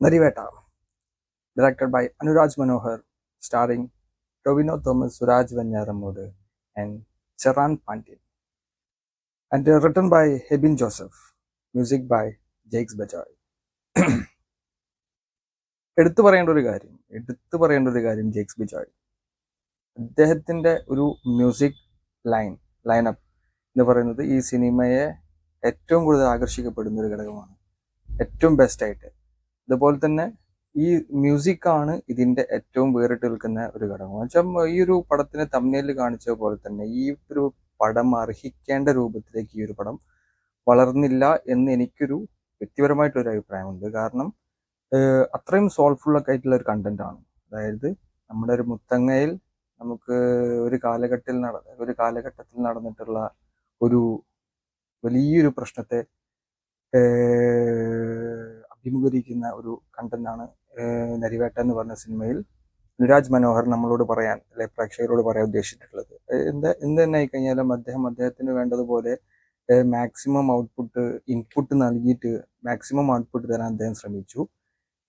Nariveta, directed by Anuraj Manohar, starring Tovino Thomas, Suraj Vanyaramudu, and Charan Pandit, and written by Hebin Joseph, music by Jakes Bajaj. എടുത്തു പറയേണ്ട ഒരു കാര്യം ജേക്സ് ബിജോയ്. അദ്ദേഹത്തിൻ്റെ ഒരു music lineup എന്ന് പറയുന്നത് ഈ സിനിമയെ ഏറ്റവും കൂടുതൽ ആകർഷിക്കപ്പെടുന്ന ഒരു ഘടകമാണ്, ഏറ്റവും ബെസ്റ്റായിട്ട്. അതുപോലെ തന്നെ ഈ മ്യൂസിക്കാണ് ഇതിൻ്റെ ഏറ്റവും വേറിട്ട് നിൽക്കുന്ന ഒരു ഘടകം. വെച്ചാൽ ഈ ഒരു പടത്തിന് തമ്മിൽ കാണിച്ച പോലെ തന്നെ ഈ ഒരു പടം അർഹിക്കേണ്ട രൂപത്തിലേക്ക് ഈ ഒരു പടം വളർന്നില്ല എന്ന് എനിക്കൊരു വ്യക്തിപരമായിട്ടൊരു അഭിപ്രായമുണ്ട്. കാരണം അത്രയും സോൾഫുള്ളൊക്കെ ആയിട്ടുള്ള ഒരു കണ്ടന്റ് ആണ്. അതായത് നമ്മുടെ ഒരു മുത്തങ്ങയിൽ നമുക്ക് ഒരു കാലഘട്ടത്തിൽ നടന്നിട്ടുള്ള ഒരു വലിയൊരു പ്രശ്നത്തെ അഭിമുഖീകരിക്കുന്ന ഒരു കണ്ടന്റാണ് നരിവേട്ട എന്ന് പറഞ്ഞ സിനിമയിൽ അനുരാജ് മനോഹർ നമ്മളോട് പറയാൻ, അല്ലെ പ്രേക്ഷകരോട് പറയാൻ ഉദ്ദേശിച്ചിട്ടുള്ളത്. എന്ത് തന്നെ ആയിക്കഴിഞ്ഞാലും അദ്ദേഹത്തിന് വേണ്ടതുപോലെ മാക്സിമം ഇൻപുട്ട് നൽകിയിട്ട് മാക്സിമം ഔട്ട്പുട്ട് തരാൻ അദ്ദേഹം ശ്രമിച്ചു.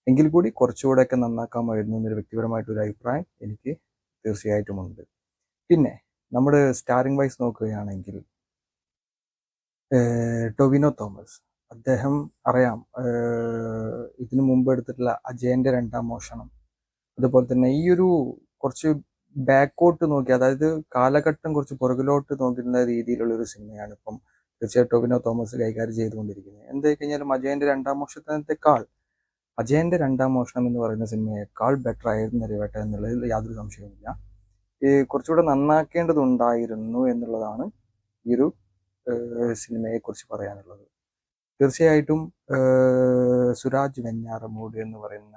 എങ്കിൽ കൂടി കുറച്ചുകൂടെയൊക്കെ നന്നാക്കാമായിരുന്നു എന്നൊരു വ്യക്തിപരമായിട്ടൊരു അഭിപ്രായം എനിക്ക് തീർച്ചയായിട്ടുമുണ്ട്. പിന്നെ നമ്മൾ സ്റ്റാറിംഗ് വൈസ് നോക്കുകയാണെങ്കിൽ ടൊവിനോ തോമസ്, അദ്ദേഹം അറിയാം ഇതിനു മുമ്പ് എടുത്തിട്ടുള്ള അജയന്റെ രണ്ടാം മോഷണം, അതുപോലെ തന്നെ ഈ ഒരു കുറച്ച് ബാക്കോട്ട് നോക്കി, അതായത് കാലഘട്ടം കുറച്ച് പുറകിലോട്ട് നോക്കുന്ന രീതിയിലുള്ള ഒരു സിനിമയാണ് ഇപ്പം തീർച്ചയായിട്ടും ടൊവിനോ തോമസ് കൈകാര്യം ചെയ്തുകൊണ്ടിരിക്കുന്നത്. എന്താ കഴിഞ്ഞാലും അജയന്റെ രണ്ടാം മോഷണത്തെക്കാൾ അജയന്റെ രണ്ടാം മോഷണം എന്ന് പറയുന്ന സിനിമയേക്കാൾ ബെറ്റർ ആയിരുന്നു നരിവേട്ട എന്നുള്ളതിൽ യാതൊരു സംശയവുമില്ല. കുറച്ചുകൂടെ നന്നാക്കേണ്ടതുണ്ടായിരുന്നു എന്നുള്ളതാണ് ഈ ഒരു സിനിമയെക്കുറിച്ച് പറയാനുള്ളത്. തീർച്ചയായിട്ടും സുരാജ് വെഞ്ഞാറമൂട് എന്ന് പറയുന്ന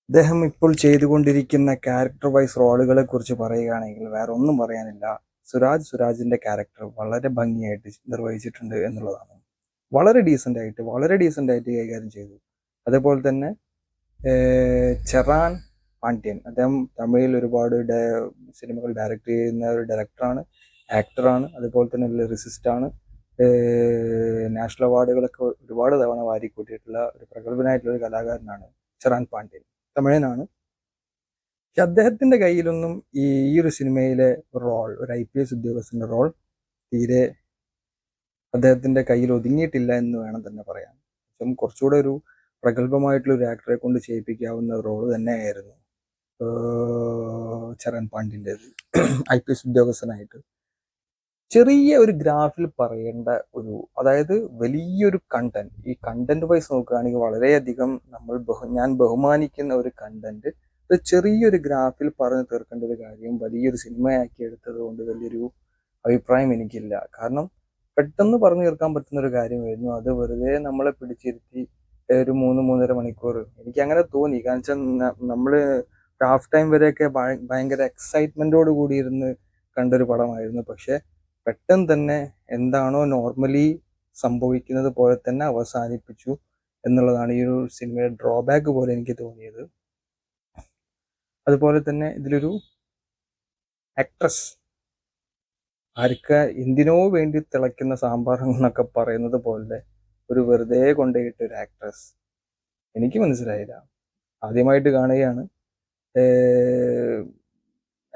അദ്ദേഹം ഇപ്പോൾ ചെയ്തുകൊണ്ടിരിക്കുന്ന ക്യാരക്ടർ വൈസ് റോളുകളെ കുറിച്ച് പറയുകയാണെങ്കിൽ വേറെ ഒന്നും പറയാനില്ല. സുരാജിന്റെ ക്യാരക്ടർ വളരെ ഭംഗിയായിട്ട് നിർവഹിച്ചിട്ടുണ്ട് എന്നുള്ളതാണ്. വളരെ ഡീസൻ്റ് ആയിട്ട് കൈകാര്യം ചെയ്തു. അതേപോലെ തന്നെ ചെറാൻ പാണ്ഡ്യൻ, അദ്ദേഹം തമിഴിൽ ഒരുപാട് സിനിമകൾ ഡയറക്റ്റ് ചെയ്യുന്ന ഒരു ഡയറക്ടറാണ്, ആക്ടറാണ്, അതുപോലെ തന്നെ ലിറിസിസ്റ്റാണ്. നാഷണൽ അവാർഡുകളൊക്കെ ഒരുപാട് തവണ വാരിക്കൂട്ടിയിട്ടുള്ള ഒരു പ്രഗത്ഭനായിട്ടുള്ള ഒരു കലാകാരനാണ് ചെറാൻ പാണ്ഡ്യൻ. തമിഴനാണ്. പക്ഷെ അദ്ദേഹത്തിന്റെ കയ്യിലൊന്നും ഈ ഒരു സിനിമയിലെ റോൾ, ഒരു IPS ഉദ്യോഗസ്ഥന്റെ റോൾ തീരെ അദ്ദേഹത്തിന്റെ കയ്യിൽ ഒതുങ്ങിയിട്ടില്ല എന്ന് വേണം തന്നെ പറയാൻ. കുറച്ചുകൂടെ ഒരു പ്രഗത്ഭമായിട്ടുള്ള ഒരു ആക്ടറെ കൊണ്ട് ചെയ്യിപ്പിക്കാവുന്ന റോള് തന്നെയായിരുന്നു ചരൺ പാണ്ഡ്യൻ്റെത്. IPS ഉദ്യോഗസ്ഥനായിട്ട് ചെറിയ ഒരു ഗ്രാഫിൽ പറയേണ്ട ഒരു, അതായത് വലിയൊരു കണ്ടന്റ്, ഈ കണ്ടന്റ് വൈസ് നോക്കുകയാണെങ്കിൽ വളരെയധികം ഞാൻ ബഹുമാനിക്കുന്ന ഒരു കണ്ടന്റ് ചെറിയൊരു ഗ്രാഫിൽ പറഞ്ഞു തീർക്കേണ്ട ഒരു കാര്യം വലിയൊരു സിനിമയാക്കി എടുത്തത് കൊണ്ട് വലിയൊരു അഭിപ്രായം എനിക്കില്ല. കാരണം പെട്ടെന്ന് പറഞ്ഞു തീർക്കാൻ പറ്റുന്ന ഒരു കാര്യമായിരുന്നു അത്. വെറുതെ നമ്മളെ പിടിച്ചിരുത്തി ഒരു 3-3.5 മണിക്കൂർ എനിക്ക് അങ്ങനെ തോന്നി. കാരണം വെച്ചാൽ നമ്മള് ഹാഫ് ടൈം വരെയൊക്കെ ഭയങ്കര എക്സൈറ്റ്മെന്റോട് കൂടി ഇരുന്ന് കണ്ടൊരു പടമായിരുന്നു. പക്ഷെ പെട്ടെന്ന് തന്നെ എന്താണോ നോർമലി സംഭവിക്കുന്നത് പോലെ തന്നെ അവസാനിപ്പിച്ചു എന്നുള്ളതാണ് ഈ ഒരു സിനിമയുടെ ഡ്രോബാക്ക് പോലെ എനിക്ക് തോന്നിയത്. അതുപോലെ തന്നെ ഇതിലൊരു ആക്ട്രസ്, എന്തിനോ വേണ്ടി തിളയ്ക്കുന്ന സാമ്പാർ എന്നൊക്കെ പറയുന്നത് പോലെ ഒരു വെറുതെ കൊണ്ടുപോയിട്ട ഒരു ആക്ട്രസ് എനിക്ക് മനസ്സിലായില്ല. ആദ്യമായിട്ട് കാണുകയാണ്.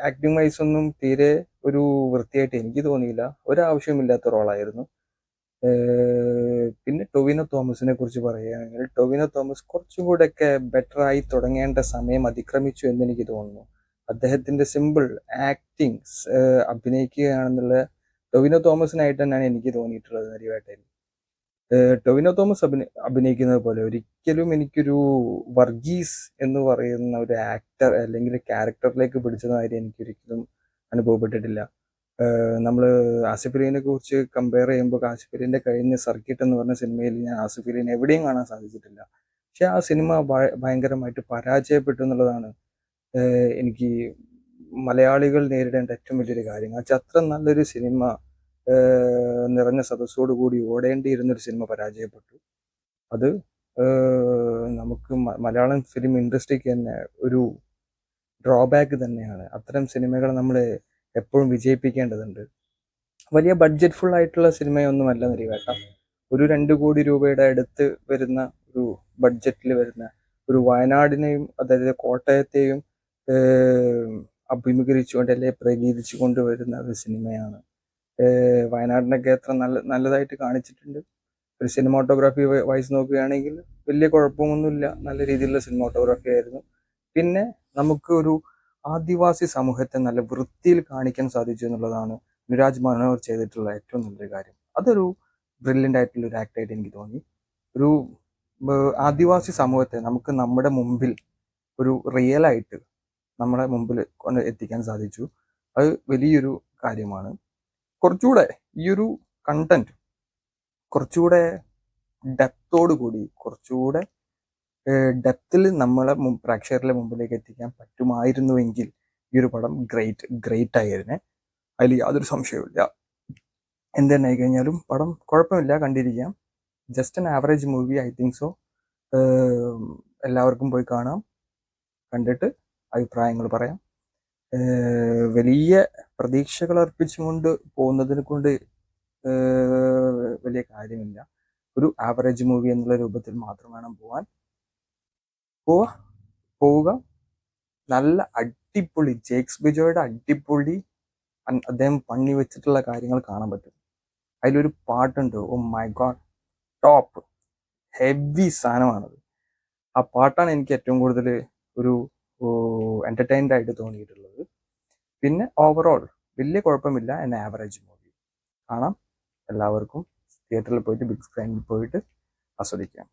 ആക്ടിങ് വൈസ് ഒന്നും തീരെ ഒരു വൃത്തിയായിട്ട് എനിക്ക് തോന്നിയില്ല. ഒരാവശ്യമില്ലാത്ത റോളായിരുന്നു. പിന്നെ ടൊവിനോ തോമസിനെ കുറിച്ച് പറയുകയാണെങ്കിൽ ടൊവിനോ തോമസ് കുറച്ചും കൂടെയൊക്കെ ബെറ്റർ ആയി തുടങ്ങേണ്ട സമയം അതിക്രമിച്ചു എന്ന് എനിക്ക് തോന്നുന്നു. അദ്ദേഹത്തിന്റെ സിമ്പിൾ ആക്ടിങ്സ് അഭിനയിക്കുകയാണെന്നുള്ള ടൊവിനോ തോമസിനായിട്ട് തന്നെയാണ് എനിക്ക് തോന്നിയിട്ടുള്ളത് നരിവേട്ടയിൽ. ടൊവിനോ തോമസ് അഭിനയിക്കുന്നത് പോലെ ഒരിക്കലും എനിക്കൊരു വർഗീസ് എന്ന് പറയുന്ന ഒരു ആക്ടർ അല്ലെങ്കിൽ ക്യാരക്ടറിലേക്ക് പിടിച്ചതായിട്ട് എനിക്കൊരിക്കലും അനുഭവപ്പെട്ടിട്ടില്ല. നമ്മൾ ആസിഫ് അലിനെ കുറിച്ച് കമ്പയർ ചെയ്യുമ്പോൾ ആസിഫ് അലിന്റെ കഴിഞ്ഞ സർക്കിട്ട് എന്ന് പറഞ്ഞ സിനിമയിൽ ഞാൻ ആസിഫ് അലിനെ എവിടെയും കാണാൻ സാധിച്ചിട്ടില്ല. പക്ഷെ ആ സിനിമ ഭയങ്കരമായിട്ട് പരാജയപ്പെട്ടു എന്നുള്ളതാണ് എനിക്ക് മലയാളികൾ നേരിടേണ്ട ഏറ്റവും വലിയൊരു കാര്യം. വെച്ചാൽ അത്ര നല്ലൊരു സിനിമ നിറഞ്ഞ സദസ്സോടുകൂടി ഓടേണ്ടിയിരുന്നൊരു സിനിമ പരാജയപ്പെട്ടു. അത് നമുക്ക് മലയാളം ഫിലിം ഇൻഡസ്ട്രിക്ക് തന്നെ ഒരു ഡ്രോബാക്ക് തന്നെയാണ്. അത്തരം സിനിമകൾ നമ്മൾ എപ്പോഴും വിജയിപ്പിക്കേണ്ടതുണ്ട്. വലിയ ബഡ്ജറ്റ് ഫുൾ ആയിട്ടുള്ള സിനിമയൊന്നുമല്ല നരിവേട്ട. ഒരു 2 കോടി രൂപയുടെ അടുത്ത് വരുന്ന ഒരു ബഡ്ജറ്റിൽ വരുന്ന ഒരു വയനാടിനെയും അതായത് കോട്ടയത്തെയും അഭിമുഖീകരിച്ചുകൊണ്ട് അല്ലെങ്കിൽ പ്രകീകരിച്ചു കൊണ്ടുവരുന്ന ഒരു സിനിമയാണ്. വയനാടിനൊക്കെ എത്ര നല്ലതായിട്ട് കാണിച്ചിട്ടുണ്ട്. ഒരു സിനിമാറ്റോഗ്രാഫി വൈസ് നോക്കുകയാണെങ്കിൽ വലിയ കുഴപ്പമൊന്നുമില്ല, നല്ല രീതിയിലുള്ള സിനിമാറ്റോഗ്രാഫി ആയിരുന്നു. പിന്നെ നമുക്ക് ഒരു ആദിവാസി സമൂഹത്തെ നല്ല വൃത്തിയിൽ കാണിക്കാൻ സാധിച്ചു എന്നുള്ളതാണ് അനുരാജ് മനോഹർ ചെയ്തിട്ടുള്ള ഏറ്റവും നല്ലൊരു കാര്യം. അതൊരു ബ്രില്യൻ്റ് ആയിട്ടുള്ള ഒരു ആക്ടായിട്ട് എനിക്ക് തോന്നി. ഒരു ആദിവാസി സമൂഹത്തെ നമുക്ക് നമ്മുടെ മുമ്പിൽ ഒരു റിയൽ ആയിട്ട് നമ്മളെ മുമ്പിൽ കൊണ്ട് എത്തിക്കാൻ സാധിച്ചു. അത് വലിയൊരു കാര്യമാണ്. കുറച്ചുകൂടെ ഈ ഒരു കണ്ടന്റ് കുറച്ചുകൂടെ ഡെപ്തോടു കൂടി കുറച്ചുകൂടെ ഡെപ്തിൽ നമ്മളെ പ്രേക്ഷകരുടെ മുമ്പിലേക്ക് എത്തിക്കാൻ പറ്റുമായിരുന്നുവെങ്കിൽ ഈ ഒരു പടം ഗ്രേറ്റ് ആയിരുന്നു. അതിൽ യാതൊരു സംശയവുമില്ല. എന്ത് തന്നെ ആയി കഴിഞ്ഞാലും പടം കുഴപ്പമില്ല, കണ്ടിരിക്കാം. Just an average movie, I think so. എല്ലാവർക്കും പോയി കാണാം, കണ്ടിട്ട് അഭിപ്രായങ്ങൾ പറയാം. വലിയ പ്രതീക്ഷകൾ അർപ്പിച്ചുകൊണ്ട് പോകുന്നതിനെ കൊണ്ട് വലിയ കാര്യമില്ല. ഒരു ആവറേജ് മൂവി എന്നുള്ള രൂപത്തിൽ മാത്രം വേണം പോവുക. നല്ല അടിപൊളി ജേക്സ് ബിജോയുടെ അടിപൊളി അദ്ദേഹം പണി വെച്ചിട്ടുള്ള കാര്യങ്ങൾ കാണാൻ പറ്റും. അതിലൊരു പാട്ടുണ്ട്, oh my god, top heavy സാധനമാണത്. ആ പാട്ടാണ് എനിക്ക് ഏറ്റവും കൂടുതൽ ഒരു എൻ്റർടൈൻഡ് ആയിട്ട് തോന്നിയിട്ടുള്ളത്. പിന്നെ ഓവറോൾ വലിയ കുഴപ്പമില്ല, എന്നെ ആവറേജ് മൂവി കാണാം. എല്ലാവർക്കും തിയേറ്ററിൽ പോയിട്ട് ബിഗ് സ്ക്രീനിൽ പോയിട്ട് ആസ്വദിക്കാം.